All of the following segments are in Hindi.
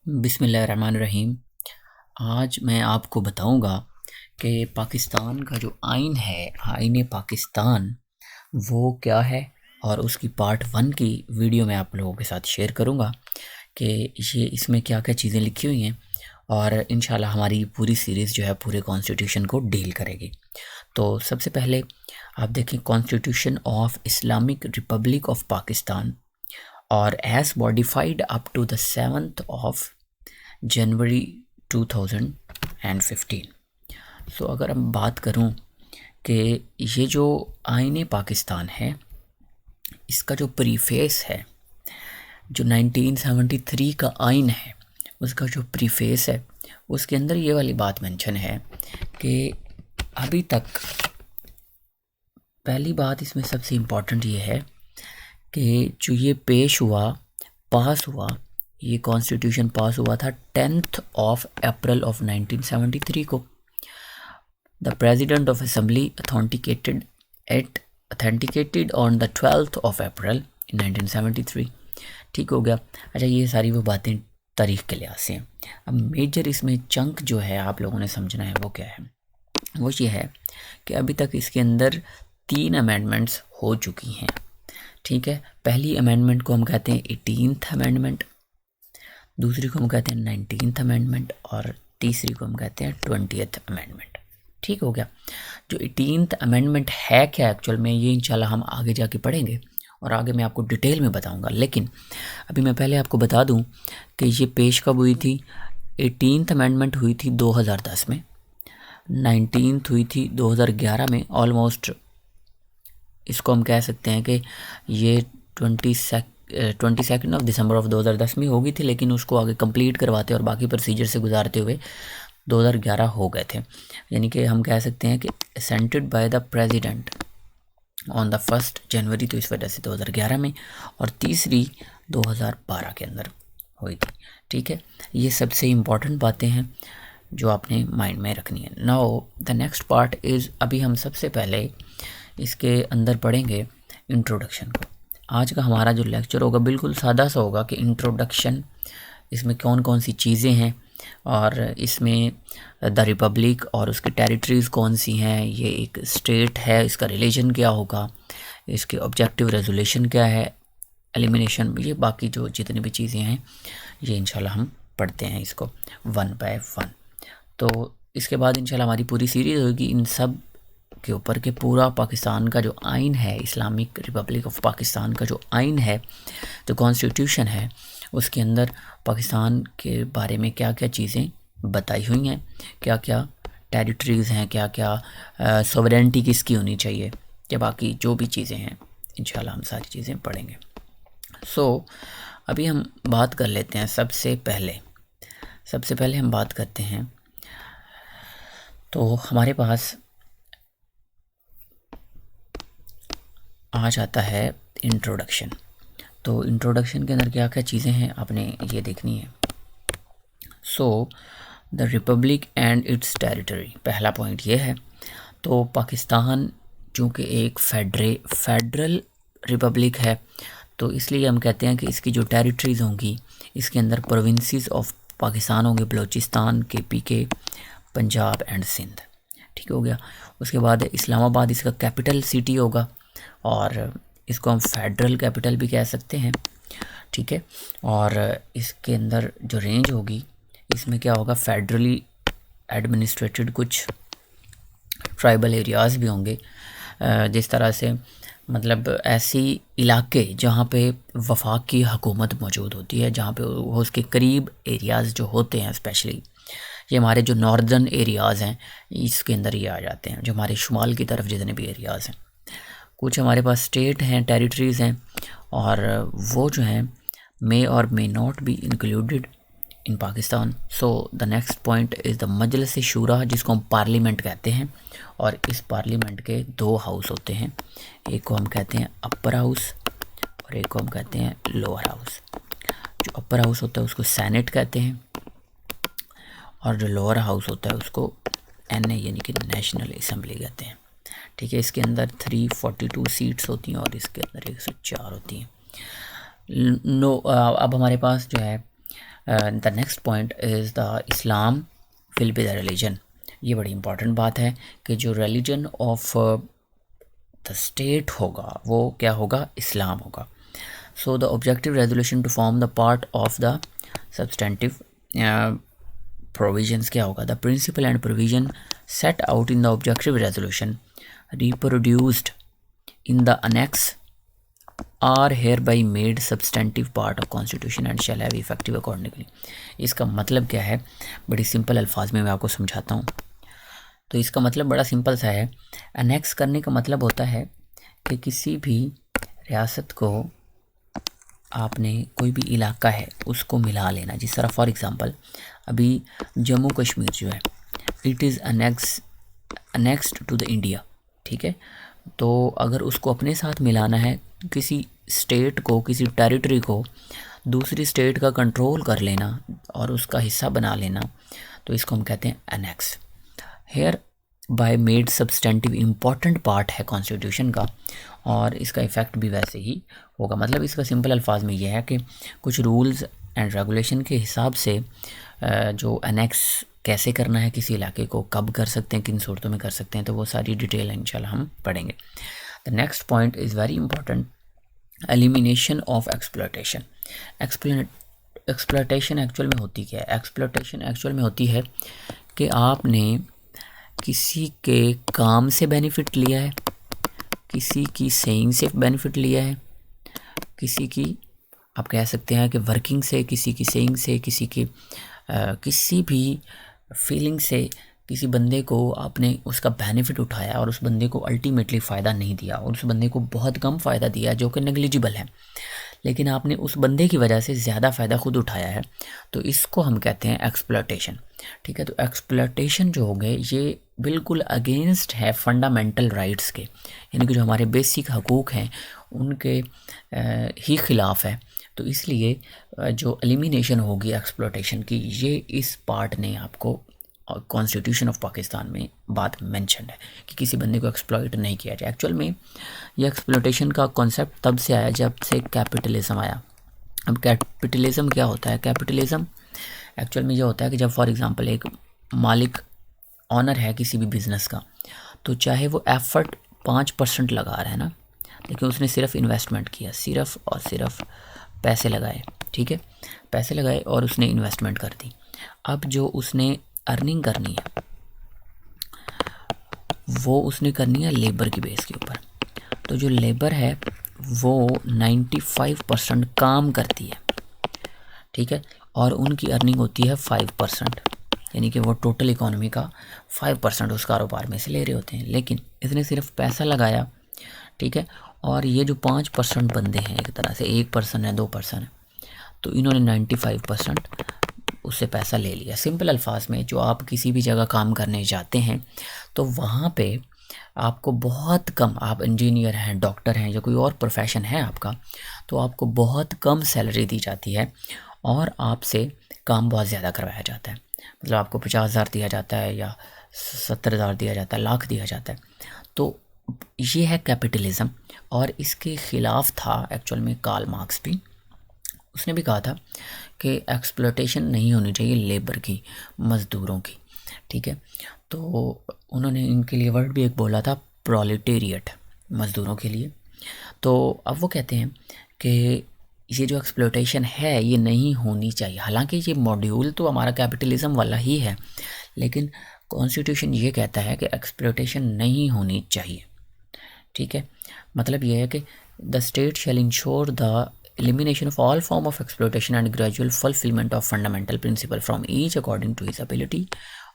बिस्मिल्लाहिर्रहमानिर्रहीम। आज मैं आपको बताऊंगा कि पाकिस्तान का जो आइन है, आइन पाकिस्तान, वो क्या है। और उसकी पार्ट 1 की वीडियो मैं आप लोगों के साथ शेयर करूंगा कि ये इसमें क्या क्या चीज़ें लिखी हुई हैं, और इंशाल्लाह हमारी पूरी सीरीज़ जो है पूरे कॉन्स्टिट्यूशन को डील करेगी। तो सबसे पहले आप देखें, constitution of Islamic republic of Pakistan और as modified up to the 7th of January 2015। So अगर हम बात करूं कि ये जो आईन पाकिस्तान है, इसका जो प्रीफेस है, जो 1973 का आइन है, उसका जो प्रीफेस है, उसके अंदर ये वाली बात मेंशन है कि अभी तक पहली बात इसमें सबसे इम्पॉर्टेंट ये है कि जो ये पेश हुआ, पास हुआ, ये कॉन्स्टिट्यूशन पास हुआ था 10th ऑफ अप्रैल ऑफ 1973 को। The president of assembly authenticated on the 12th of April 1973। ठीक हो गया। अच्छा, ये सारी वो बातें तारीख के लिहाज से हैं। अब मेजर इसमें चंक जो है आप लोगों ने समझना है वो क्या है। वो ये है कि अभी तक इसके अंदर 3 अमेंडमेंट्स हो चुकी हैं। ठीक है, पहली अमेंडमेंट को हम कहते हैं 18th अमेंडमेंट, दूसरी को हम कहते हैं 19th अमेंडमेंट, और तीसरी को हम कहते हैं 20th अमेंडमेंट। ठीक हो गया। जो 18th अमेंडमेंट है क्या एक्चुअल में, ये इंशाल्लाह हम आगे जाके पढ़ेंगे और आगे मैं आपको डिटेल में बताऊंगा। लेकिन अभी मैं पहले आपको बता दूं कि ये पेश कब हुई थी। 18th अमेंडमेंट हुई थी 2010 में, 19th हुई थी 2011 में। ऑलमोस्ट इसको हम कह सकते हैं कि ये 22 दिसंबर ऑफ 2010 में होगी थी, लेकिन उसको आगे कंप्लीट करवाते और बाकी प्रोसीजर से गुजारते हुए 2011 हो गए थे। यानी कि हम कह सकते हैं कि assented by the president on the 1st जनवरी, तो इस वजह से 2011 में, और तीसरी 2012 के अंदर हुई थी। ठीक है, ये सबसे इम्पॉर्टेंट बातें हैं जो आपने माइंड में रखनी है। Now the next part is, अभी हम सबसे पहले इसके अंदर पढ़ेंगे इंट्रोडक्शन को। आज का हमारा जो लेक्चर होगा बिल्कुल सादा सा होगा कि इंट्रोडक्शन, इसमें कौन कौन सी चीज़ें हैं, और इसमें द रिपब्लिक और उसकी टेरिटरीज़ कौन सी हैं, ये एक स्टेट है, इसका रिलीजन क्या होगा, इसके ऑब्जेक्टिव रेजोल्यूशन क्या है, एलिमिनेशन, ये बाकी जो जितनी भी चीज़ें हैं ये इंशाल्लाह हम पढ़ते हैं इसको 1 by 1। तो इसके बाद इंशाल्लाह हमारी पूरी सीरीज़ होगी इन सब के ऊपर के पूरा पाकिस्तान का जो आइन है, इस्लामिक रिपब्लिक ऑफ पाकिस्तान का जो आइन है, जो कॉन्स्टिट्यूशन है, उसके अंदर पाकिस्तान के बारे में क्या क्या चीज़ें बताई हुई हैं, क्या क्या टेरिटरीज़ हैं, क्या क्या सॉवरेनिटी किसकी होनी चाहिए, या बाकी जो भी चीज़ें हैं इंशाल्लाह हम सारी चीज़ें पढ़ेंगे। सो अभी हम बात कर लेते हैं। सबसे पहले हम बात करते हैं, तो हमारे पास आ जाता है इंट्रोडक्शन। तो इंट्रोडक्शन के अंदर क्या क्या चीज़ें हैं आपने ये देखनी है। So the Republic and it's territory, पहला पॉइंट ये है। तो पाकिस्तान चूँकि एक फेडरल रिपब्लिक है, तो इसलिए हम कहते हैं कि इसकी जो टेरिटरीज़ होंगी, इसके अंदर प्रोविंसेस ऑफ पाकिस्तान होंगे, बलूचिस्तान, KPK, पंजाब एंड सिंध। ठीक हो गया। उसके बाद इस्लामाबाद इसका कैपिटल सिटी होगा, और इसको हम फेडरल कैपिटल भी कह सकते हैं। ठीक है, और इसके अंदर जो रेंज होगी, इसमें क्या होगा, फेडरली एडमिनिस्ट्रेटेड कुछ ट्राइबल एरियाज़ भी होंगे, जिस तरह से मतलब ऐसी इलाके जहाँ पे वफाक की हुकूमत मौजूद होती है, जहाँ पे वो उसके करीब एरियाज़ जो होते हैं, स्पेशली ये हमारे जो नॉर्दर्न एरियाज़ हैं इसके अंदर ये आ जाते हैं, जो हमारे शुमाल की तरफ जितने भी एरियाज़ हैं। कुछ हमारे पास स्टेट हैं, टेरिटरीज़ हैं, और वो जो हैं मे और may not be included in Pakistan. So the next point is the Majlis Shura, जिसको हम पार्लियामेंट कहते हैं, और इस पार्लियामेंट के 2 हाउस होते हैं। एक को हम कहते हैं अपर हाउस और एक को हम कहते हैं लोअर हाउस। जो अपर हाउस होता है उसको सेनेट कहते हैं, और जो लोअर हाउस होता है उसको NA यानी कि नेशनल असम्बली कहते हैं। ठीक है, इसके अंदर 342 सीट्स होती हैं और इसके अंदर 104 होती हैं। अब हमारे पास जो है the next point is the Islam will be the religion. ये बड़ी इंपॉर्टेंट बात है कि जो रिलीजन ऑफ द स्टेट होगा वो क्या होगा, इस्लाम होगा। So the objective resolution to form the part of the substantive provisions क्या होगा, the principle and provision set out in the objective resolution reproduced in the annex are hereby made substantive part of constitution and shall have effective accordingly. इसका मतलब क्या है, बड़ी सिंपल अल्फाज में मैं आपको समझाता हूँ। तो इसका मतलब बड़ा सिंपल सा है। अनेक्स करने का मतलब होता है कि किसी भी रियासत को आपने, कोई भी इलाका है उसको मिला लेना। जिस तरह फॉर एग्ज़ाम्पल अभी जम्मू कश्मीर जो है it is annexed to the India, ठीक है। तो अगर उसको अपने साथ मिलाना है, किसी स्टेट को, किसी टेरिटरी को दूसरी स्टेट का कंट्रोल कर लेना और उसका हिस्सा बना लेना, तो इसको हम कहते हैं annex. Hereby made substantive important part है कॉन्स्टिट्यूशन का, और इसका इफ़ेक्ट भी वैसे ही होगा। मतलब इसका सिंपल अल्फाज में यह है कि कुछ रूल्स एंड रेगुलेशन के हिसाब से जो अनेक्स कैसे करना है किसी इलाके को, कब कर सकते हैं, किन सूरतों में कर सकते हैं, तो वो सारी डिटेल इंशाल्लाह हम पढ़ेंगे। The next point is very important, elimination of exploitation. Exploitation actual में होती क्या है? एक्सप्लॉयटेशन एक्चुअल में होती है कि आपने किसी के काम से बेनिफिट लिया है, किसी की सेइंग से बेनिफिट लिया है, किसी की आप कह सकते हैं कि वर्किंग से, किसी की सेइंग से, किसी की किसी भी फीलिंग से किसी बंदे को आपने उसका बेनिफिट उठाया और उस बंदे को अल्टीमेटली फ़ायदा नहीं दिया, और उस बंदे को बहुत कम फ़ायदा दिया जो कि नेग्लिजिबल है, लेकिन आपने उस बंदे की वजह से ज़्यादा फ़ायदा खुद उठाया है, तो इसको हम कहते हैं एक्सप्लॉयटेशन, ठीक है। तो एक्सप्लॉयटेशन जो हो गए ये बिल्कुल अगेंस्ट है फंडामेंटल राइट्स के, यानी कि जो हमारे बेसिक हकूक़ हैं उनके ही ख़िलाफ़ है। तो इसलिए जो एलिमिनेशन होगी एक्सप्लॉयटेशन की, ये इस पार्ट ने आपको कॉन्स्टिट्यूशन ऑफ पाकिस्तान में बात मेंशन है कि किसी बंदे को एक्सप्लॉइट नहीं किया जाए। एक्चुअल में ये एक्सप्लॉयटेशन का कॉन्सेप्ट तब से आया जब से कैपिटलिज्म आया। अब कैपिटलिज्म क्या होता है? कैपिटलिज्म एक्चुअल में ये होता है कि जब फॉर एग्जांपल एक मालिक ऑनर है किसी भी बिज़नेस का, तो चाहे वो एफर्ट 5% लगा रहा है ना, लेकिन उसने सिर्फ इन्वेस्टमेंट किया, सिर्फ और सिर्फ पैसे लगाए, ठीक है, पैसे लगाए और उसने इन्वेस्टमेंट कर दी। अब जो उसने अर्निंग करनी है वो उसने करनी है लेबर की बेस के ऊपर। तो जो लेबर है वो 95% काम करती है, ठीक है, और उनकी अर्निंग होती है 5%, यानी कि वो टोटल इकोनॉमी का 5% उस कारोबार में से ले रहे होते हैं। लेकिन इसने सिर्फ पैसा लगाया, ठीक है, और ये जो 5% बंदे हैं, एक तरह से 1% है, 2% है, तो इन्होंने 95% उससे पैसा ले लिया। सिंपल अल्फाज में, जो आप किसी भी जगह काम करने जाते हैं तो वहाँ पे आपको बहुत कम, आप इंजीनियर हैं, डॉक्टर हैं, या कोई और प्रोफेशन है आपका, तो आपको बहुत कम सैलरी दी जाती है और आपसे काम बहुत ज़्यादा करवाया जाता है। मतलब आपको 50,000 दिया जाता है या 70,000 दिया जाता है, लाख दिया जाता है। तो ये है कैपिटलिज़म, और इसके ख़िलाफ़ था एक्चुअल में कार्ल मार्क्स भी। उसने भी कहा था कि एक्सप्लॉयटेशन नहीं होनी चाहिए लेबर की, मज़दूरों की, ठीक है। तो उन्होंने इनके लिए वर्ड भी एक बोला था, प्रोलेटेरिएट, मज़दूरों के लिए। तो अब वो कहते हैं कि ये जो एक्सप्लॉयटेशन है ये नहीं होनी चाहिए। हालांकि ये मॉड्यूल तो हमारा कैपिटलिज़म वाला ही है, लेकिन कॉन्स्टिट्यूशन ये कहता है कि एक्सप्लॉयटेशन नहीं होनी चाहिए, ठीक है। मतलब ये है कि the state shall ensure the elimination of all form of exploitation and gradual fulfillment of fundamental principle from each according to his ability,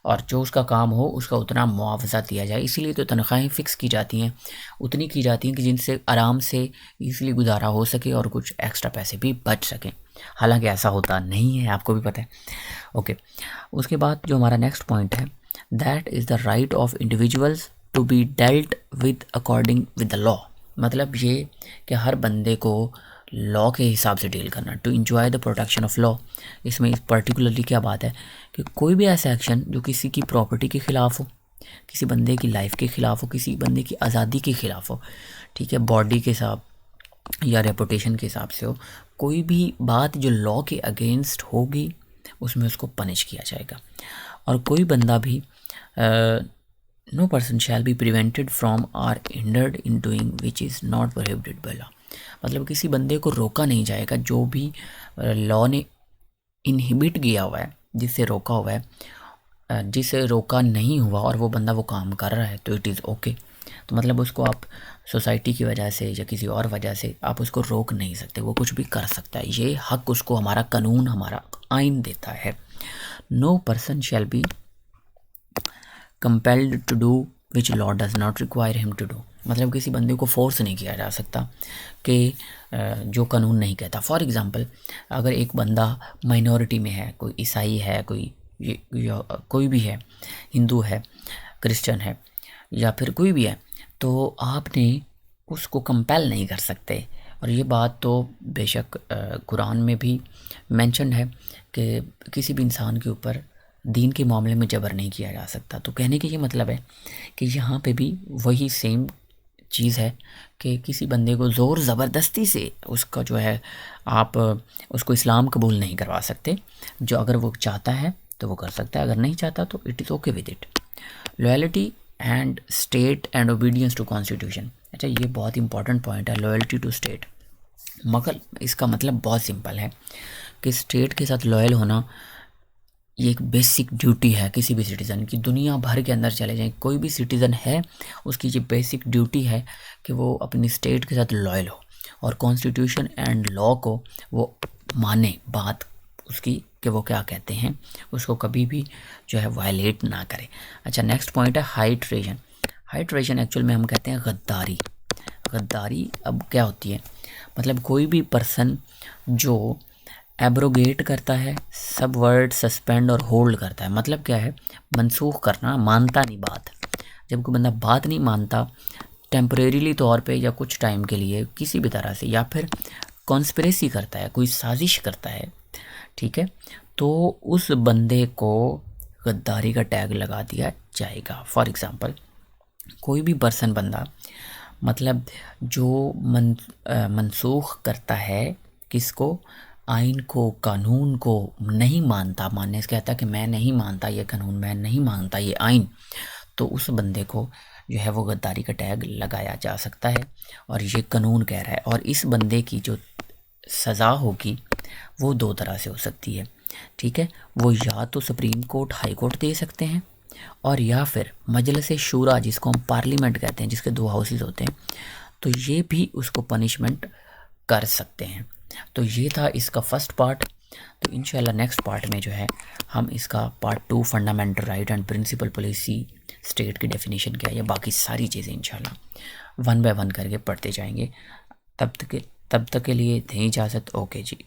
और जो उसका काम हो उसका उतना मुआवजा दिया जाए। इसीलिए तो तनख्वाहें फ़िक्स की जाती हैं, उतनी की जाती हैं कि जिनसे आराम से इजीली गुजारा हो सके और कुछ एक्स्ट्रा पैसे भी बच सकें। हालांकि ऐसा होता नहीं है, आपको भी पता है। ओके, उसके बाद जो हमारा नेक्स्ट पॉइंट है, that is the right of individuals to be dealt with according with the law. मतलब ये कि हर बंदे को लॉ के हिसाब से डील करना, to enjoy the protection of law. इसमें पर्टिकुलरली क्या बात है कि कोई भी ऐसा एक्शन जो किसी की प्रॉपर्टी के ख़िलाफ़ हो, किसी बंदे की लाइफ के ख़िलाफ़ हो, किसी बंदे की आज़ादी के ख़िलाफ़ हो, ठीक है, बॉडी के हिसाब या रेपुटेशन के हिसाब से हो, कोई भी बात जो लॉ के अगेंस्ट होगी उसमें उसको पनिश किया जाएगा। और कोई बंदा भी no person shall be prevented from or hindered in doing which is not prohibited by law. मतलब किसी बंदे को रोका नहीं जाएगा जो भी लॉ ने इनहिबिट किया हुआ है, जिससे रोका हुआ है, जिसे रोका नहीं हुआ और वो बंदा वो काम कर रहा है, तो इट इज़ ओके। तो मतलब उसको आप सोसाइटी की वजह से या किसी और वजह से आप उसको रोक नहीं सकते, वो कुछ भी कर सकता है। ये हक उसको हमारा कानून, हमारा आइन देता है। No person shall be compelled to do which law does not require him to do. मतलब किसी बंदे को फोर्स नहीं किया जा सकता कि जो कानून नहीं कहता। फॉर एग्ज़ाम्पल, अगर एक बंदा माइनॉरिटी में है, कोई ईसाई है, कोई भी है, हिंदू है, क्रिश्चियन है, या फिर कोई भी है, तो आपने उसको कंपेल नहीं कर सकते। और ये बात तो बेशक कुरान में भी मेंशन है कि किसी भी इंसान के ऊपर दीन के मामले में जबर नहीं किया जा सकता। तो कहने का ये मतलब है कि यहाँ पे भी वही सेम चीज़ है कि किसी बंदे को ज़ोर ज़बरदस्ती से उसका जो है आप उसको इस्लाम कबूल नहीं करवा सकते। जो अगर वो चाहता है तो वो कर सकता है, अगर नहीं चाहता तो it is okay with it. Loyalty and state and obedience to constitution. अच्छा, ये बहुत इंपॉर्टेंट पॉइंट है, लॉयल्टी टू स्टेट। मगर इसका मतलब बहुत सिंपल है कि स्टेट के साथ लॉयल होना ये एक बेसिक ड्यूटी है किसी भी सिटीज़न की। दुनिया भर के अंदर चले जाएं, कोई भी सिटीज़न है, उसकी ये बेसिक ड्यूटी है कि वो अपनी स्टेट के साथ लॉयल हो और कॉन्स्टिट्यूशन एंड लॉ को वो माने, बात उसकी कि वो क्या कहते हैं, उसको कभी भी जो है वायलेट ना करे। अच्छा, नेक्स्ट पॉइंट है high treason. High treason actual में हम कहते हैं गद्दारी। गद्दारी अब क्या होती है, मतलब कोई भी पर्सन जो एब्रोगेट करता है, सब वर्ड सस्पेंड और होल्ड करता है। मतलब क्या है, मनसूख करना, मानता नहीं बात। जब कोई बंदा बात नहीं मानता टेम्परेरीली तौर पे या कुछ टाइम के लिए किसी भी तरह से, या फिर कॉन्स्पिरेसी करता है, कोई साजिश करता है, ठीक है, तो उस बंदे को गद्दारी का टैग लगा दिया जाएगा। फॉर एग्ज़ाम्पल, कोई भी पर्सन बंदा मतलब जो मनसूख करता है किसको, आइन को, कानून को नहीं मानता, मानने से कहता है कि मैं नहीं मानता ये कानून, मैं नहीं मानता ये आइन, तो उस बंदे को जो है वो गद्दारी का टैग लगाया जा सकता है और ये कानून कह रहा है। और इस बंदे की जो सज़ा होगी वो दो तरह से हो सकती है, ठीक है। वो या तो सुप्रीम कोर्ट, हाई कोर्ट दे सकते हैं, और या फिर मजलिस शूरा, जिसको हम पार्लियामेंट कहते हैं, जिसके 2 हाउसेस होते हैं, तो ये भी उसको पनिशमेंट कर सकते हैं। तो ये था इसका फर्स्ट पार्ट। तो इंशाल्लाह नेक्स्ट पार्ट में जो है हम इसका part 2 fundamental right and principle policy state की डेफिनेशन क्या है, या बाकी सारी चीज़ें इंशाल्लाह 1 बाय 1 करके पढ़ते जाएंगे। तब तक के लिए दें इजाज़त। ओके जी।